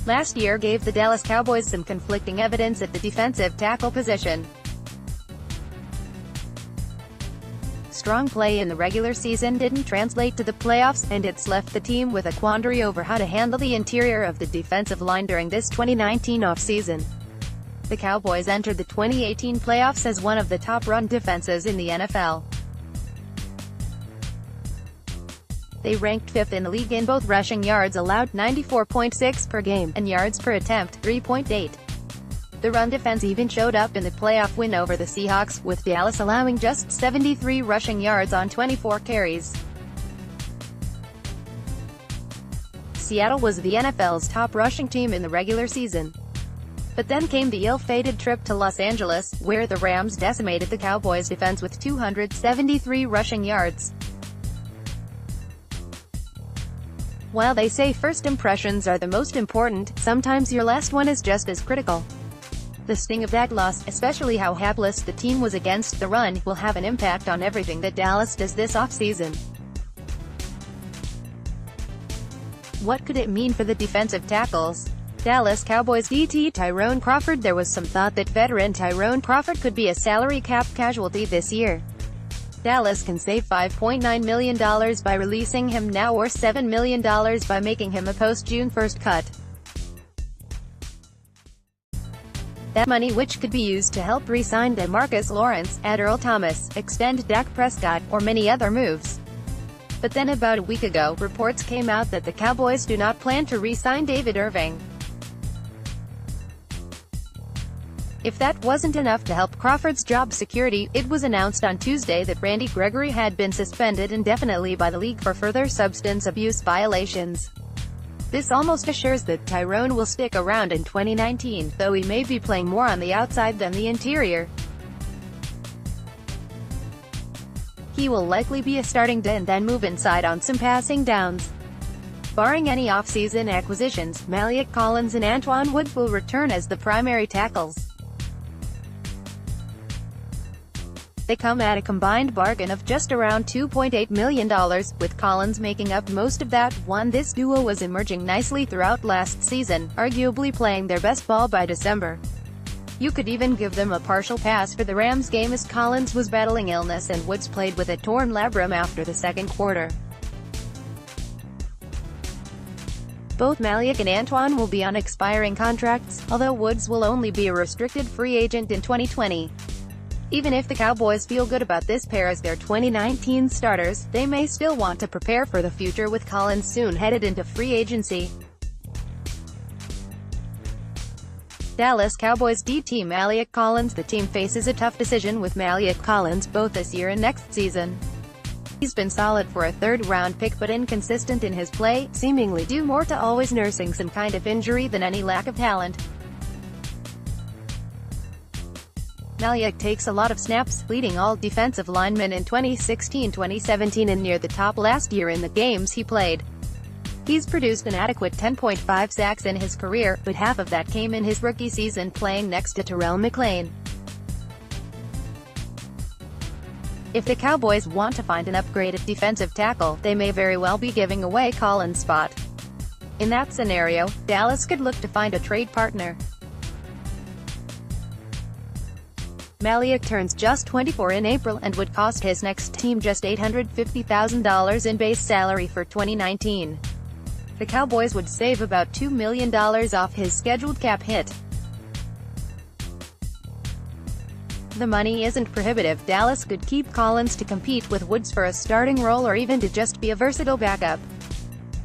last year gave the Dallas Cowboys some conflicting evidence at the defensive tackle position. Strong play in the regular season didn't translate to the playoffs, and it's left the team with a quandary over how to handle the interior of the defensive line during this 2019 offseason. The Cowboys entered the 2018 playoffs as one of the top run defenses in the NFL. They ranked 5th in the league in both rushing yards allowed, 94.6 per game, and yards per attempt, 3.8. The run defense even showed up in the playoff win over the Seahawks, with Dallas allowing just 73 rushing yards on 24 carries. Seattle was the NFL's top rushing team in the regular season. But then came the ill-fated trip to Los Angeles, where the Rams decimated the Cowboys' defense with 273 rushing yards. While they say first impressions are the most important, sometimes your last one is just as critical. The sting of that loss, especially how hapless the team was against the run, will have an impact on everything that Dallas does this offseason. What could it mean for the defensive tackles? Dallas Cowboys DT Tyrone Crawford. There was some thought that veteran Tyrone Crawford could be a salary cap casualty this year. Dallas can save $5.9 million by releasing him now, or $7 million by making him a post-June 1st cut. That money, which could be used to help re-sign DeMarcus Lawrence, add Earl Thomas, extend Dak Prescott, or many other moves. But then about a week ago, reports came out that the Cowboys do not plan to re-sign David Irving. If that wasn't enough to help Crawford's job security, it was announced on Tuesday that Randy Gregory had been suspended indefinitely by the league for further substance abuse violations. This almost assures that Tyrone will stick around in 2019, though he may be playing more on the outside than the interior. He will likely be a starting and then move inside on some passing downs. Barring any off-season acquisitions, Maliek Collins and Antwaun Woods will return as the primary tackles. They come at a combined bargain of just around $2.8 million, with Collins making up most of that. This duo was emerging nicely throughout last season, arguably playing their best ball by December. You could even give them a partial pass for the Rams game, as Collins was battling illness and Woods played with a torn labrum after the second quarter. Both Maliek and Antwaun will be on expiring contracts, although Woods will only be a restricted free agent in 2020. Even if the Cowboys feel good about this pair as their 2019 starters, they may still want to prepare for the future, with Collins soon headed into free agency. Dallas Cowboys DT Maliek Collins. The team faces a tough decision with Maliek Collins both this year and next season. He's been solid for a third-round pick but inconsistent in his play, seemingly due more to always nursing some kind of injury than any lack of talent. Maliek takes a lot of snaps, leading all defensive linemen in 2016-2017 and near the top last year in the games he played. He's produced an adequate 10.5 sacks in his career, but half of that came in his rookie season playing next to Terrell McClain. If the Cowboys want to find an upgraded defensive tackle, they may very well be giving away Collins' spot. In that scenario, Dallas could look to find a trade partner. Maliek turns just 24 in April and would cost his next team just $850,000 in base salary for 2019. The Cowboys would save about $2 million off his scheduled cap hit. The money isn't prohibitive. Dallas could keep Collins to compete with Woods for a starting role, or even to just be a versatile backup.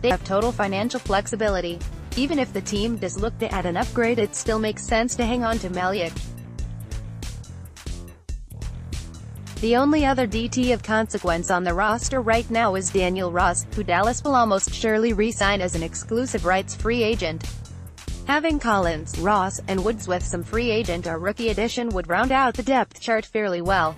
They have total financial flexibility. Even if the team does look to add an upgrade, it still makes sense to hang on to Maliek. The only other DT of consequence on the roster right now is Daniel Ross, who Dallas will almost surely re-sign as an exclusive rights free agent. Having Collins, Ross, and Woods with some free agent or rookie addition would round out the depth chart fairly well.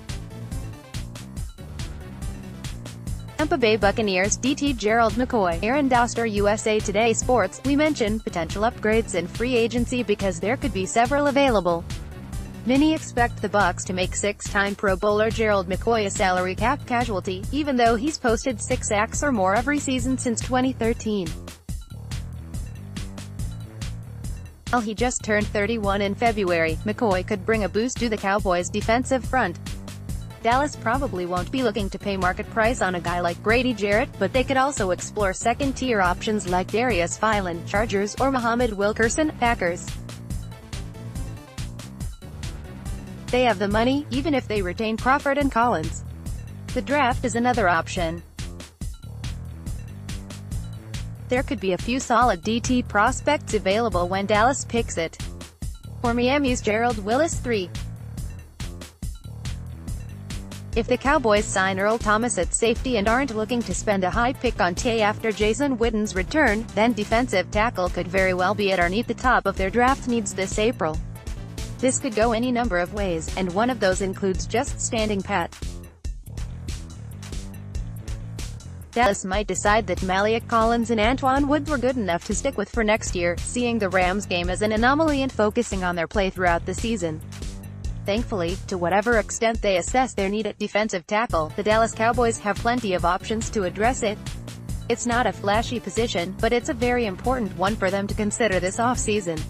Tampa Bay Buccaneers DT Gerald McCoy. Aaron Doster, USA Today Sports. We mention potential upgrades in free agency because there could be several available. Many expect the Bucs to make six-time Pro Bowler Gerald McCoy a salary cap casualty, even though he's posted 6 sacks or more every season since 2013. While he just turned 31 in February, McCoy could bring a boost to the Cowboys' defensive front. Dallas probably won't be looking to pay market price on a guy like Grady Jarrett, but they could also explore second-tier options like Darius Philon, Chargers, or Muhammad Wilkerson, Packers. They have the money, even if they retain Crawford and Collins. The draft is another option. There could be a few solid DT prospects available when Dallas picks it. For Miami's Gerald Willis III. If the Cowboys sign Earl Thomas at safety and aren't looking to spend a high pick on Tay after Jason Witten's return, then defensive tackle could very well be at or near the top of their draft needs this April. This could go any number of ways, and one of those includes just standing pat. Dallas might decide that Maliek Collins and Antoine Woods were good enough to stick with for next year, seeing the Rams game as an anomaly and focusing on their play throughout the season. Thankfully, to whatever extent they assess their need at defensive tackle, the Dallas Cowboys have plenty of options to address it. It's not a flashy position, but it's a very important one for them to consider this offseason.